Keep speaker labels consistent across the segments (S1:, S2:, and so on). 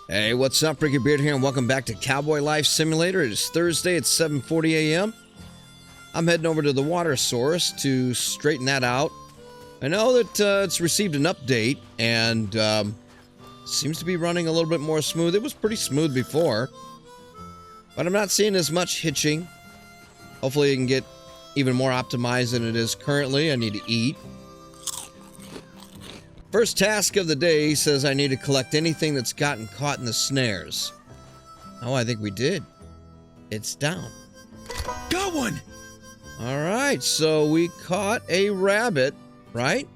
S1: Hey, what's up? Ricky Beard here, and welcome back to Cowboy Life Simulator. It is Thursday at 7:40 a.m. I'm heading over to the water source to straighten that out. I know that it's received an update, and seems to be running a little bit more smooth. It was pretty smooth before, but I'm not seeing as much hitching. Hopefully it can get even more optimized than it is currently. I need to eat. First task of the day says I need to collect anything that's gotten caught in the snares. Oh, I think we did. It's down.
S2: Got one!
S1: All right, so we caught a rabbit, right?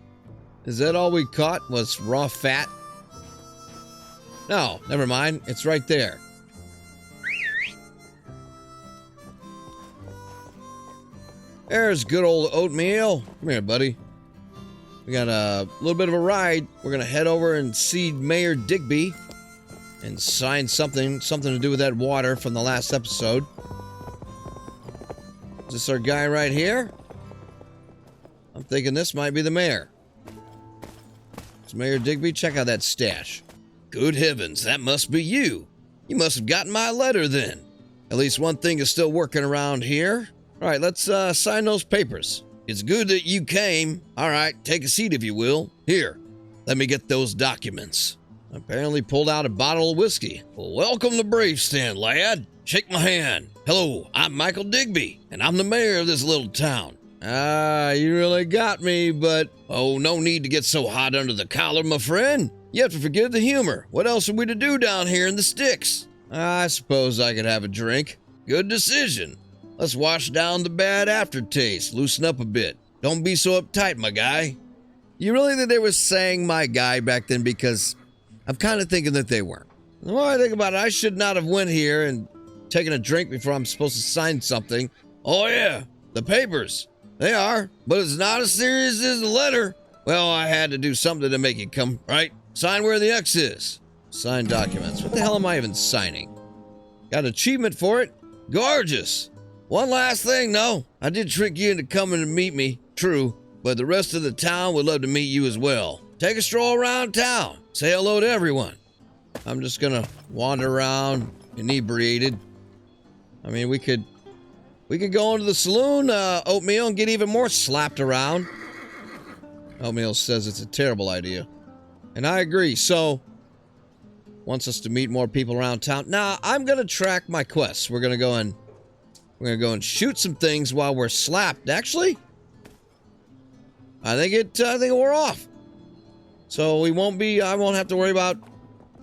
S1: Is that all we caught was raw fat? No, never mind. It's right there. There's good old oatmeal. Come here, buddy. We got a little bit of a ride. We're going to head over and see Mayor Digby and sign something to do with that water from the last episode. Is this our guy right here? I'm thinking this might be the mayor. It's Mayor Digby. Check out that stash. Good heavens, that must be you. You must have gotten my letter then. At least one thing is still working around here. All right, let's sign those papers. It's good that you came. All right, take a seat if you will. Here, let me get those documents. Apparently pulled out a bottle of whiskey. Well, welcome to Braveston, lad. Shake my hand. Hello, I'm Michael Digby, and I'm the mayor of this little town. You really got me, but... Oh, no need to get so hot under the collar, my friend. You have to forgive the humor. What else are we to do down here in the sticks? I suppose I could have a drink. Good decision. Let's wash down the bad aftertaste. Loosen up a bit. Don't be so uptight, my guy. You really think they were saying my guy back then? Because I'm kind of thinking that they weren't. The more I think about it, I should not have went here and taken a drink before I'm supposed to sign something. Oh yeah, the papers. They are, but it's not as serious as the letter. Well, I had to do something to make it come, right? Sign where the X is. Sign documents. What the hell am I even signing? Got an achievement for it? Gorgeous. One last thing, though. I did trick you into coming to meet me, true, but the rest of the town would love to meet you as well. Take a stroll around town. Say hello to everyone. I'm just gonna wander around inebriated. I mean, we could go into the saloon, Oatmeal, and get even more slapped around. Oatmeal says it's a terrible idea. And I agree, so... wants us to meet more people around town. Now, I'm gonna track my quests. We're gonna go and shoot some things while we're slapped. Actually, I think it wore off. So I won't have to worry about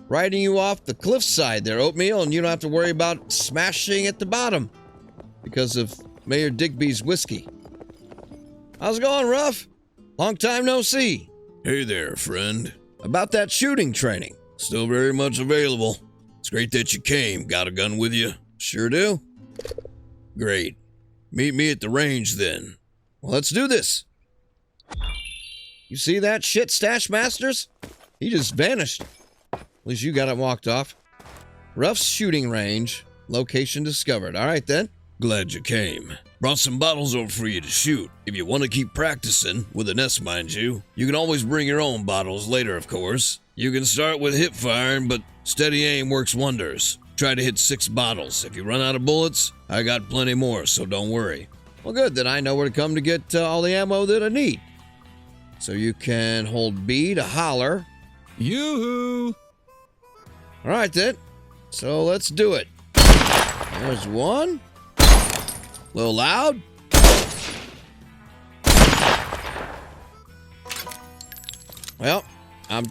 S1: riding you off the cliffside there, Oatmeal, and you don't have to worry about smashing at the bottom because of Mayor Digby's whiskey. How's it going, Ruff? Long time no see.
S2: Hey there, friend.
S1: About that shooting training.
S2: Still very much available. It's great that you came. Got a gun with you?
S1: Sure do.
S2: Great. Meet me at the range then.
S1: Well, let's do this. You see that shit, Stash Masters? He just vanished. At least you got it walked off. Ruff's shooting range. Location discovered. All right, then.
S2: Glad you came. Brought some bottles over for you to shoot. If you want to keep practicing, with an S, mind you, you can always bring your own bottles later, of course. You can start with hip firing, but steady aim works wonders. Try to hit 6 bottles. If you run out of bullets, I got plenty more, so don't worry.
S1: Well, good. Then I know where to come to get all the ammo that I need. So you can hold B to holler.
S2: Yoo-hoo!
S1: All right, then. So let's do it. There's one. A little loud. Well, I'm not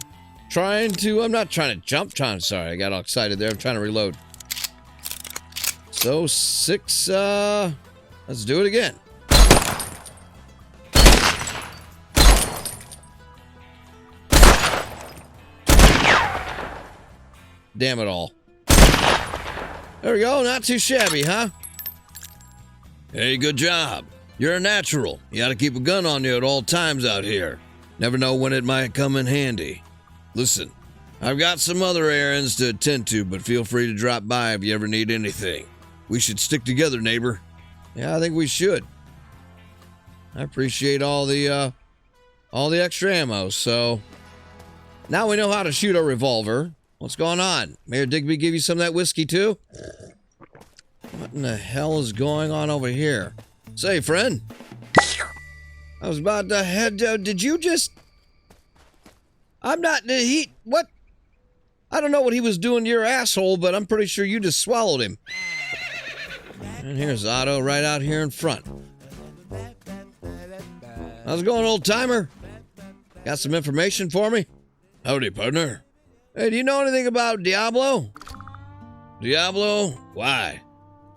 S1: trying to jump. Sorry, I got all excited there. I'm trying to reload. So 6, let's do it again. Damn it all. There we go, not too shabby, huh?
S2: Hey, good job. You're a natural. You gotta keep a gun on you at all times out here. Never know when it might come in handy. Listen, I've got some other errands to attend to, but feel free to drop by if you ever need anything. We should stick together, neighbor.
S1: Yeah, I think we should. I appreciate all the extra ammo. So now we know how to shoot a revolver. What's going on? Mayor Digby give you some of that whiskey too? What in the hell is going on over here? Say, friend. I was about to head. Did you just? I'm not. What? I don't know what he was doing to your asshole, but I'm pretty sure you just swallowed him. And here's Otto right out here in front. How's it going, old timer? Got some information for me?
S2: Howdy, partner.
S1: Hey, do you know anything about Diablo?
S2: Diablo? Why?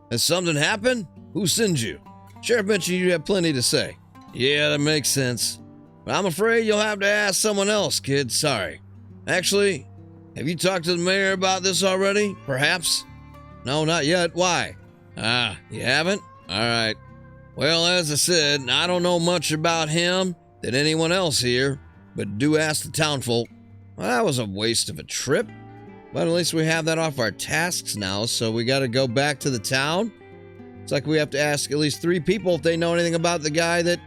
S1: Has something happened?
S2: Who sends you?
S1: Sheriff mentioned you have plenty to say.
S2: Yeah, that makes sense.
S1: But I'm afraid you'll have to ask someone else, kid. Sorry. Actually, have you talked to the mayor about this already? Perhaps? No, not yet. Why? You haven't? All right. Well, as I said, I don't know much about him than anyone else here, but do ask the townfolk. Well, that was a waste of a trip. But at least we have that off our tasks now, so we got to go back to the town. It's like we have to ask at least 3 people if they know anything about the guy that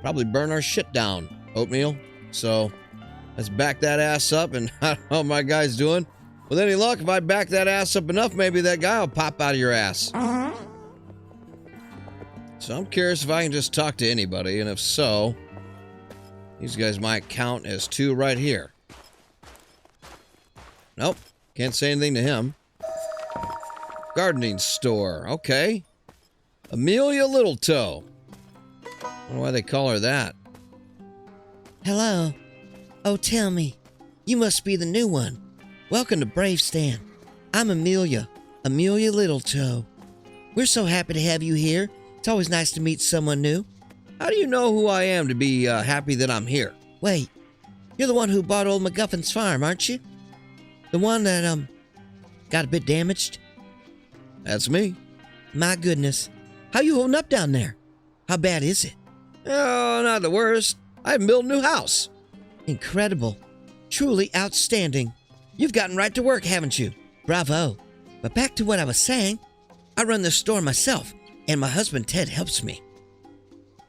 S1: probably burned our shit down, Oatmeal. So let's back that ass up, and I don't know how my guy's doing. With any luck, if I back that ass up enough, maybe that guy will pop out of your ass. So I'm curious if I can just talk to anybody, and if so, these guys might count as 2 right here. Nope, can't say anything to him. Gardening store, okay. Amelia Littletoe. I wonder why they call her that.
S3: Hello. Oh, tell me. You must be the new one. Welcome to Bravestan. I'm Amelia Littletoe. We're so happy to have you here. It's always nice to meet someone new.
S1: How do you know who I am to be happy that I'm here?
S3: Wait, you're the one who bought old MacGuffin's farm, aren't you? The one that, got a bit damaged?
S1: That's me.
S3: My goodness. How you holding up down there? How bad is it?
S1: Oh, not the worst. I built a new house.
S3: Incredible. Truly outstanding. You've gotten right to work, haven't you? Bravo. But back to what I was saying. I run the store myself, and my husband Ted helps me.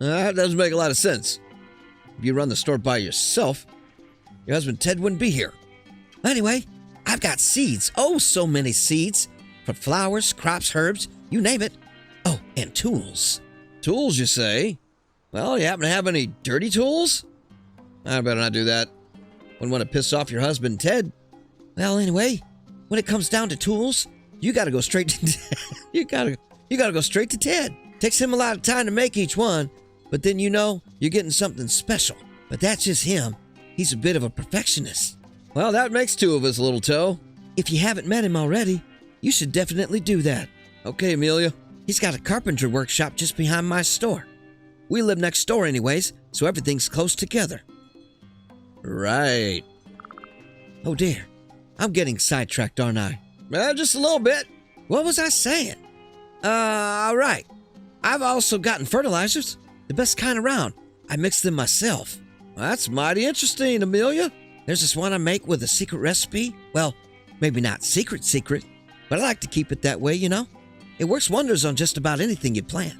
S1: That doesn't make a lot of sense. If you run the store by yourself, your husband Ted wouldn't be here.
S3: Anyway, I've got seeds. Oh, so many seeds. For flowers, crops, herbs, you name it. Oh, and tools.
S1: Tools, you say? Well, you happen to have any dirty tools? I better not do that. Wouldn't want to piss off your husband Ted.
S3: Well, anyway, when it comes down to tools, you gotta go straight to you gotta go straight to Ted. Takes him a lot of time to make each one, but then you know you're getting something special. But that's just him. He's a bit of a perfectionist.
S1: Well, that makes 2 of us, Littletoe.
S3: If you haven't met him already, you should definitely do that.
S1: Okay, Amelia.
S3: He's got a carpentry workshop just behind my store. We live next door anyways, so everything's close together.
S1: Right.
S3: Oh dear, I'm getting sidetracked, aren't I?
S1: Just a little bit.
S3: What was I saying? All right. I've also gotten fertilizers, the best kind around. I mix them myself.
S1: That's mighty interesting, Amelia.
S3: There's this one I make with a secret recipe. Well, maybe not secret, but I like to keep it that way, you know? It works wonders on just about anything you plant.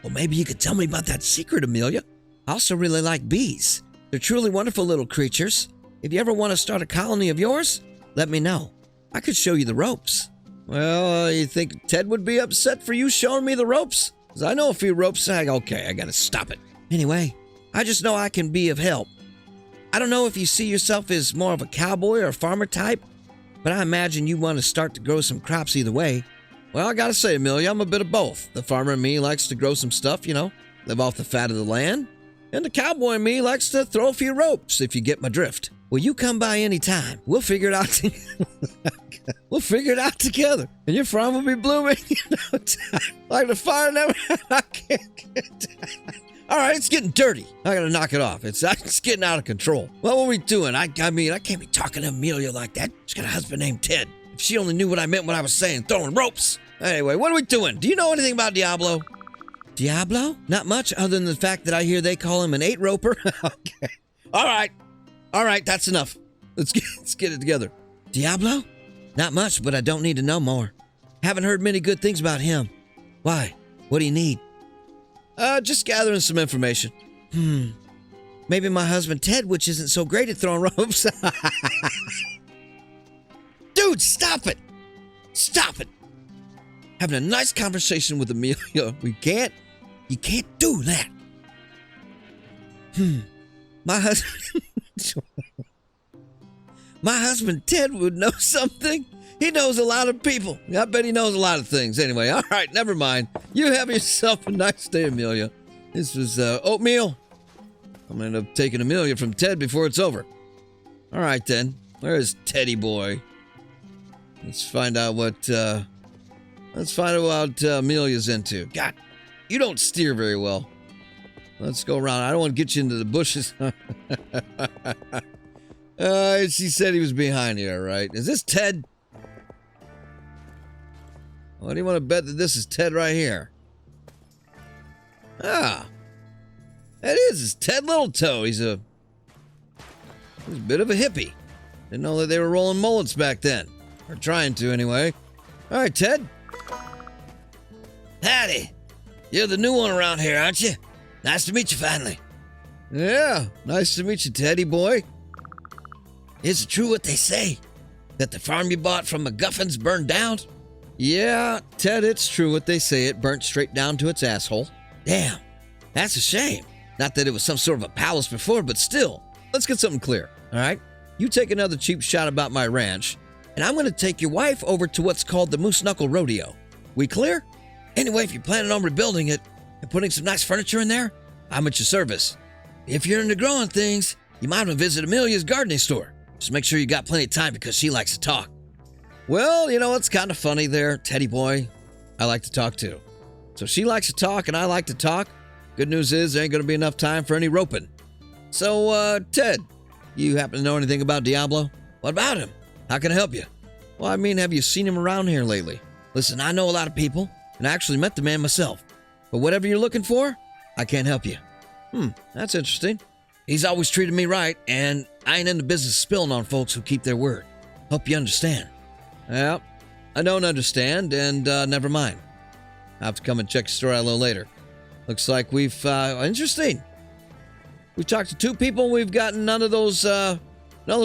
S3: Well, maybe you could tell me about that secret, Amelia. I also really like bees. They're truly wonderful little creatures. If you ever want to start a colony of yours, let me know. I could show you the ropes.
S1: Well, you think Ted would be upset for you showing me the ropes? Because I know a few ropes. Okay, I gotta stop it.
S3: Anyway, I just know I can be of help. I don't know if you see yourself as more of a cowboy or a farmer type, but I imagine you want to start to grow some crops either way.
S1: Well, I gotta say, Amelia, I'm a bit of both. The farmer in me likes to grow some stuff, you know, live off the fat of the land. And the cowboy in me likes to throw a few ropes, if you get my drift.
S3: Well, you come by any time. We'll figure it out.
S1: We'll figure it out together. And your farm will be blooming, like the fire never. I can't get. All right, it's getting dirty. I gotta knock it off. It's getting out of control. What were we doing? I mean, I can't be talking to Amelia like that. She's got a husband named Ted. If she only knew what I meant when I was saying throwing ropes. Anyway, what are we doing? Do you know anything about Diablo?
S3: Diablo? Not much, other than the fact that I hear they call him an 8-roper.
S1: Okay. All right, that's enough. Let's get it together.
S3: Diablo? Not much, but I don't need to know more. Haven't heard many good things about him. Why? What do you need?
S1: Just gathering some information.
S3: Maybe my husband Ted, which isn't so great at throwing ropes. Dude, stop it. Stop it. Having a nice conversation with Amelia. You can't do that. My husband Ted would know something. He knows a lot of people. I bet he knows a lot of things. Anyway, all right, never mind. You have yourself a nice day, Amelia. This was oatmeal. I'm going to end up taking Amelia from Ted before it's over. All right, then. Where is Teddy boy? Let's find out what Amelia's into. God, you don't steer very well. Let's go around. I don't want to get you into the bushes. She said he was behind here, right? Is this Ted? What do you want to bet that this is Ted right here? Ah. That is. It's Ted Littletoe. He's a bit of a hippie. Didn't know that they were rolling mullets back then. Or trying to, anyway. All right, Ted.
S4: Howdy. You're the new one around here, aren't you? Nice to meet you finally.
S3: Yeah, nice to meet you, Teddy boy.
S4: Is it true what they say? That the farm you bought from MacGuffin's burned down?
S3: Yeah, Ted, it's true what they say. It burnt straight down to its asshole.
S4: Damn, that's a shame. Not that it was some sort of a palace before, but still.
S3: Let's get something clear, all right? You take another cheap shot about my ranch, and I'm going to take your wife over to what's called the Moose Knuckle Rodeo. We clear?
S4: Anyway, if you're planning on rebuilding it and putting some nice furniture in there, I'm at your service. If you're into growing things, you might want to visit Amelia's gardening store. Just make sure you got plenty of time because she likes to talk.
S3: Well, you know, it's kind of funny there, Teddy boy. I like to talk too. So she likes to talk and I like to talk. Good news is there ain't going to be enough time for any roping. So, Ted, you happen to know anything about Diablo?
S4: What about him?
S3: How can I help you? Well, I mean, have you seen him around here lately?
S4: Listen, I know a lot of people,
S3: and I actually met the man myself. But whatever you're looking for, I can't help you. That's interesting.
S4: He's always treated me right, and I ain't in the business of spilling on folks who keep their word. Hope you understand.
S3: Well, I don't understand, and never mind. I'll have to come and check your story out a little later. Looks like we've, interesting. We've talked to two people, and we've gotten none of those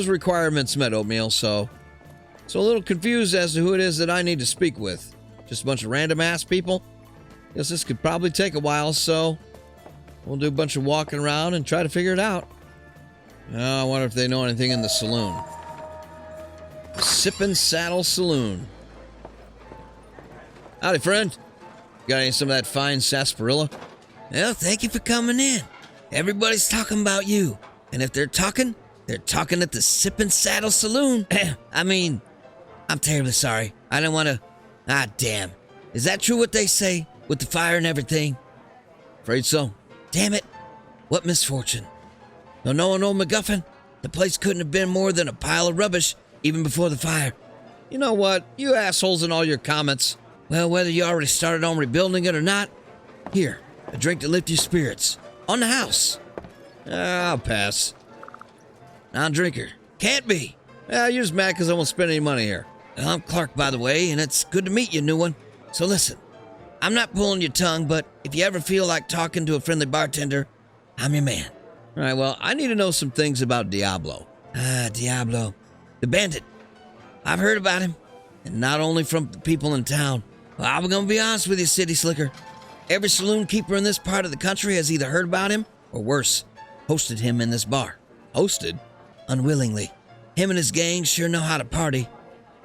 S3: requirements met, Oatmeal, so a little confused as to who it is that I need to speak with. Just a bunch of random-ass people? Guess this could probably take a while, so we'll do a bunch of walking around and try to figure it out. Oh, I wonder if they know anything in the saloon. Sippin' Saddle Saloon. Howdy, friend. Got any some of that fine sarsaparilla?
S4: Well, thank you for coming in. Everybody's talking about you. And if they're talking at the Sippin' Saddle Saloon. I mean, I'm terribly sorry. I don't want to... Ah, damn. Is that true what they say? With the fire and everything?
S3: Afraid so.
S4: Damn it. What misfortune. No knowing old MacGuffin, the place couldn't have been more than a pile of rubbish even before the fire.
S3: You know what? You assholes and all your comments.
S4: Well, whether you already started on rebuilding it or not, here, a drink to lift your spirits. On the house.
S3: I'll pass.
S4: Non-drinker. Can't be.
S3: You're just mad because I won't spend any money here.
S4: I'm Clark, by the way, and it's good to meet you, new one. So listen, I'm not pulling your tongue, but if you ever feel like talking to a friendly bartender, I'm your man.
S3: All right, well, I need to know some things about Diablo.
S4: Ah, Diablo. The bandit. I've heard about him, and not only from the people in town. Well, I'm gonna be honest with you, City Slicker. Every saloon keeper in this part of the country has either heard about him, or worse, hosted him in this bar.
S3: Hosted?
S4: Unwillingly. Him and his gang sure know how to party.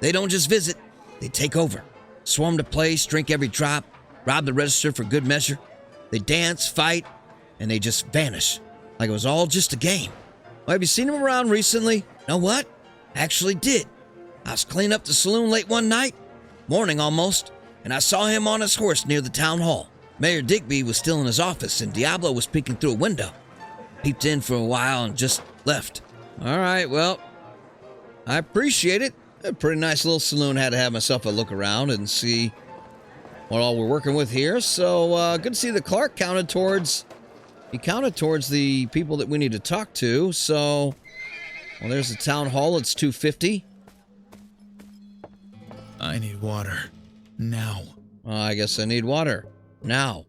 S4: They don't just visit, they take over. Swarm the place, drink every drop, rob the register for good measure. They dance, fight, and they just vanish. Like it was all just a game.
S3: Well, have you seen him around recently?
S4: Know what? Actually did. I was cleaning up the saloon late one night, morning almost, and I saw him on his horse near the town hall. Mayor Digby was still in his office, and Diablo was peeking through a window. Peeped in for a while and just left.
S3: All right, well, I appreciate it. A pretty nice little saloon. Had to have myself a look around and see what all we're working with here. So good to see that Clark counted towards the people that we need to talk to. So, well, there's the town hall. It's 250.
S5: I need water. Now.
S3: I guess I need water. Now.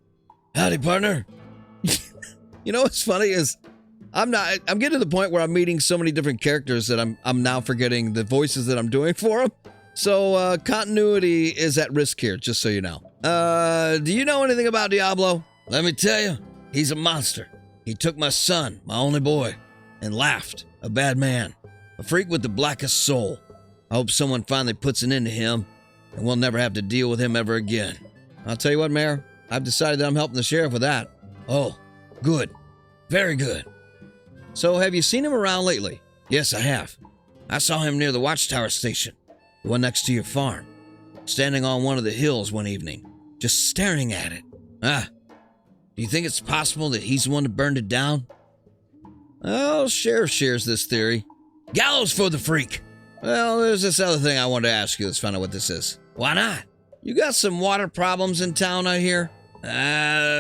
S4: Howdy, partner.
S3: You know what's funny is I'm getting to the point where I'm meeting so many different characters that I'm now forgetting the voices that I'm doing for them.
S1: So, continuity is at risk here, just so you know. Do you know anything about Diablo?
S2: Let me tell you, he's a monster. He took my son, my only boy, and laughed. A bad man. A freak with the blackest soul. I hope someone finally puts an end to him, and we'll never have to deal with him ever again.
S1: I'll tell you what, Mayor. I've decided that I'm helping the sheriff with that.
S2: Oh, good. Very good.
S1: So, have you seen him around lately?
S2: Yes, I have. I saw him near the watchtower station, the one next to your farm, standing on one of the hills one evening, just staring at it. Do you think it's possible that he's the one that burned it down?
S1: Well, sheriff shares this theory.
S2: Gallows for the freak!
S1: Well, there's this other thing I wanted to ask you. Let's find out what this is.
S2: Why not?
S1: You got some water problems in town, I hear?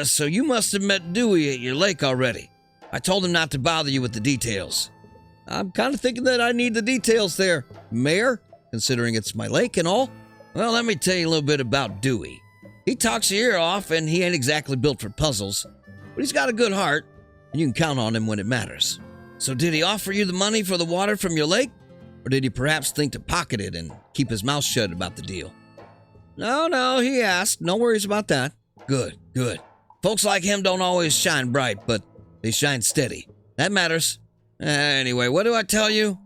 S2: So you must have met Dewey at your lake already. I told him not to bother you with the details.
S1: I'm kind of thinking that I need the details there, Mayor, considering it's my lake and all.
S2: Well, let me tell you a little bit about Dewey. He talks your ear off, and he ain't exactly built for puzzles, but he's got a good heart, and you can count on him when it matters. So did he offer you the money for the water from your lake? Or did he perhaps think to pocket it and keep his mouth shut about the deal?
S1: No, he asked. No worries about that.
S2: Good. Folks like him don't always shine bright, but they shine steady. That matters. Anyway, what do I tell you?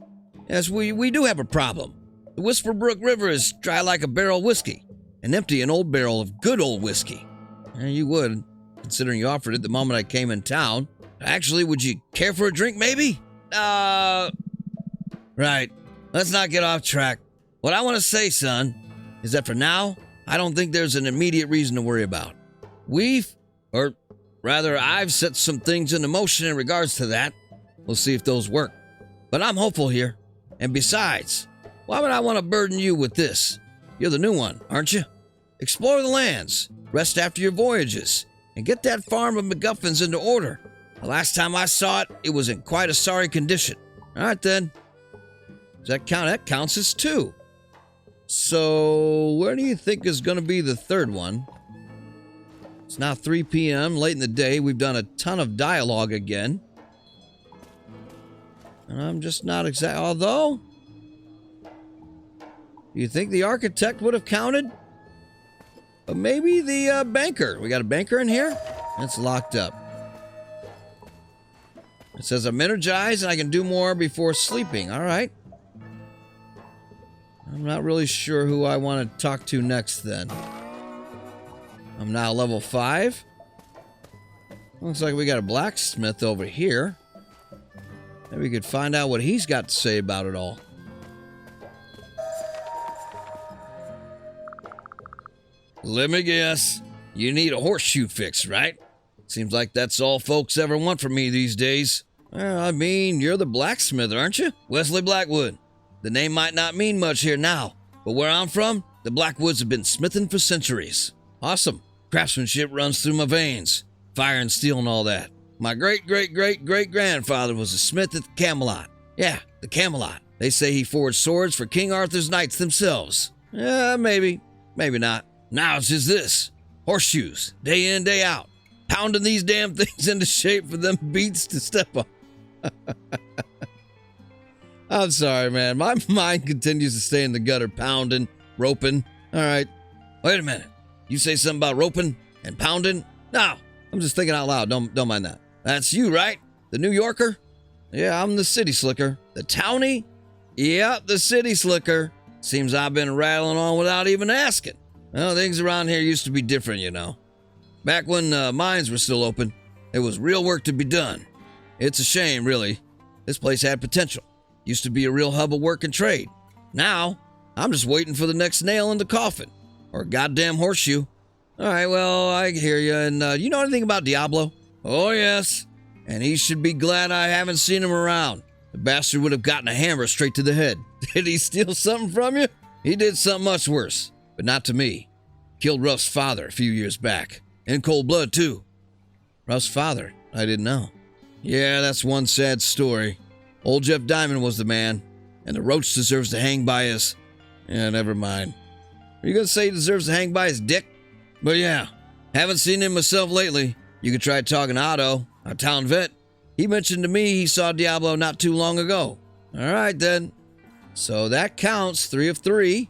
S2: Yes, we do have a problem. The Whisper Brook River is dry like a barrel of whiskey, and empty an old barrel of good old whiskey.
S1: You would, considering you offered it the moment I came in town.
S2: Actually, would you care for a drink, maybe? Right. Let's not get off track. What I want to say, son, is that for now, I don't think there's an immediate reason to worry about. I've set some things into motion in regards to that. We'll see if those work. But I'm hopeful here. And besides, why would I want to burden you with this? You're the new one, aren't you? Explore the lands, rest after your voyages, and get that farm of MacGuffins into order. The last time I saw it, it was in quite a sorry condition.
S1: All right, then. Does that count? That counts as 2. So, where do you think is going to be the third one? It's now 3 p.m., late in the day. We've done a ton of dialogue again. And I'm just not exact. Although, do you think the architect would have counted? But maybe the banker. We got a banker in here? It's locked up. It says I'm energized and I can do more before sleeping. All right. I'm not really sure who I want to talk to next then. I'm now level 5. Looks like we got a blacksmith over here. Maybe we could find out what he's got to say about it all.
S2: Let me guess. You need a horseshoe fix, right? Seems like that's all folks ever want from me these days.
S1: Well, I mean, you're the blacksmith, aren't you?
S2: Wesley Blackwood. The name might not mean much here now, but where I'm from, the Blackwoods have been smithing for centuries.
S1: Awesome.
S2: Craftsmanship runs through my veins. Fire and steel and all that. My great-great-great-great-grandfather was a smith at the Camelot. Yeah, the Camelot. They say he forged swords for King Arthur's knights themselves.
S1: Yeah, maybe. Maybe not.
S2: Now it's just this. Horseshoes, day in, day out. Pounding these damn things into shape for them beats to step on.
S1: I'm sorry, man. My mind continues to stay in the gutter, pounding, roping. All right.
S2: Wait a minute. You say something about roping and pounding?
S1: No, I'm just thinking out loud. Don't mind that.
S2: That's you, right? The New Yorker?
S1: Yeah, I'm the city slicker.
S2: The townie?
S1: Yep, the city slicker.
S2: Seems I've been rattling on without even asking.
S1: Well, things around here used to be different, you know.
S2: Back when mines were still open, there was real work to be done. It's a shame, really. This place had potential. Used to be a real hub of work and trade. Now, I'm just waiting for the next nail in the coffin. Or a goddamn horseshoe.
S1: All right, well, I hear you. And you know anything about Diablo?
S2: Oh, yes. And he should be glad I haven't seen him around. The bastard would have gotten a hammer straight to the head.
S1: Did he steal something from you?
S2: He did something much worse. But not to me. Killed Ruff's father a few years back. In cold blood, too.
S1: Ruff's father? I didn't know.
S2: Yeah, that's one sad story. Old Jeff Diamond was the man. And the roach deserves to hang by his... Yeah, never mind.
S1: Are you going to say he deserves to hang by his dick?
S2: But yeah, haven't seen him myself lately. You could try talking to Otto, our town vet. He mentioned to me he saw Diablo not too long ago.
S1: All right, then. So that counts, 3 of 3.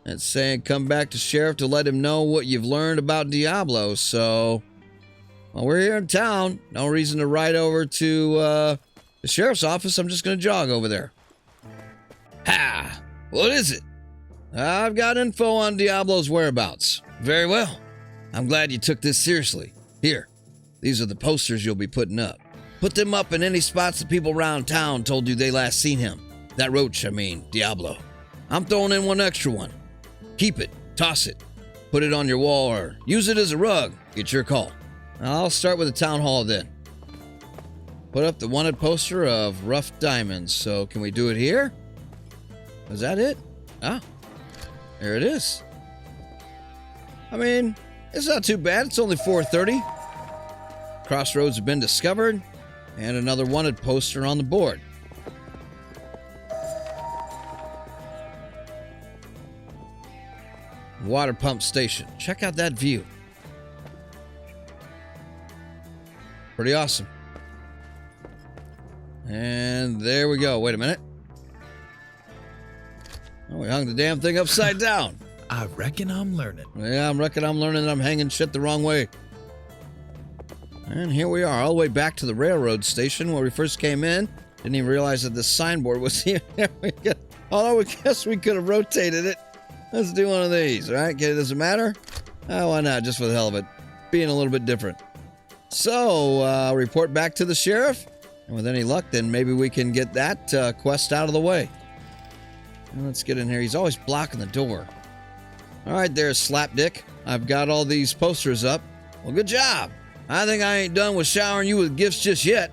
S1: It's saying come back to Sheriff to let him know what you've learned about Diablo. So, well, we're here in town. No reason to ride over to the Sheriff's office. I'm just going to jog over there.
S2: Ha! What is it?
S1: I've got info on Diablo's whereabouts.
S2: Very well. I'm glad you took this seriously. Here, these are the posters you'll be putting up. Put them up in any spots the people around town told you they last seen him. That roach, I mean, Diablo. I'm throwing in one extra one. Keep it, toss it, put it on your wall, or use it as a rug. It's your call.
S1: I'll start with the town hall then. Put up the wanted poster of Rough Diamonds. So can we do it here? Is that it? Ah, there it is. I mean, it's not too bad. It's only 4:30. Crossroads have been discovered, and another wanted poster on the board. Water pump station. Check out that view. Pretty awesome. And there we go. Wait a minute. Oh, we hung the damn thing upside down.
S5: I reckon I'm learning.
S1: Yeah, I'm learning that I'm hanging shit the wrong way. And here we are, all the way back to the railroad station where we first came in. Didn't even realize that this signboard was here. Although we guess we could have rotated it. Let's do one of these, all right? Okay, does it matter? Oh, why not? Just for the hell of it. Being a little bit different. So, report back to the sheriff. And with any luck, then maybe we can get that quest out of the way. And let's get in here. He's always blocking the door. All right, there's Slapdick. I've got all these posters up. Well, good job. I think I ain't done with showering you with gifts just yet.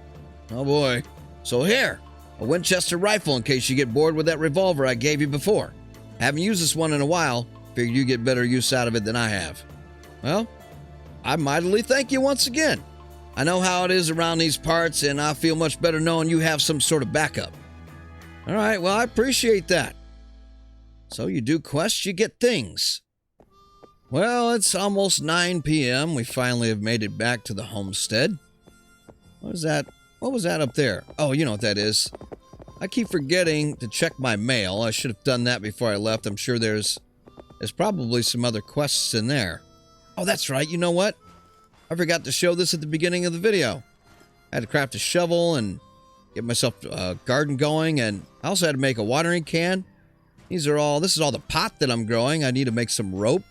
S1: Oh, boy. So here, a Winchester rifle in case you get bored with that revolver I gave you before. Haven't used this one in a while. Figured you get better use out of it than I have. Well, I mightily thank you once again. I know how it is around these parts, and I feel much better knowing you have some sort of backup. All right, well, I appreciate that. So you do quests, you get things. Well, it's almost 9 p.m. We finally have made it back to the homestead. What is that? What was that up there? Oh, you know what that is. I keep forgetting to check my mail. I should have done that before I left. I'm sure there's probably some other quests in there. Oh, that's right. You know what? I forgot to show this at the beginning of the video. I had to craft a shovel and get myself a garden going, and I also had to make a watering can. This is all the pot that I'm growing. I need to make some rope.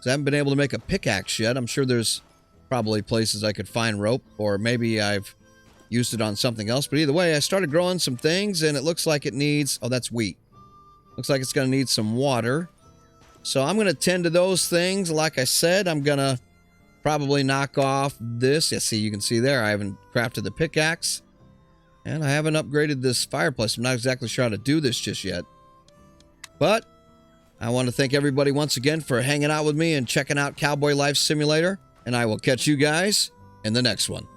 S1: So I haven't been able to make a pickaxe yet. I'm sure there's probably places I could find rope, or maybe I've used it on something else. But either way, I started growing some things, and it looks like it needs... Oh, that's wheat. Looks like it's going to need some water. So I'm going to tend to those things. Like I said, I'm going to probably knock off this. Yeah, see, you can see there, I haven't crafted the pickaxe. And I haven't upgraded this fireplace. I'm not exactly sure how to do this just yet. But I want to thank everybody once again for hanging out with me and checking out Cowboy Life Simulator. And I will catch you guys in the next one.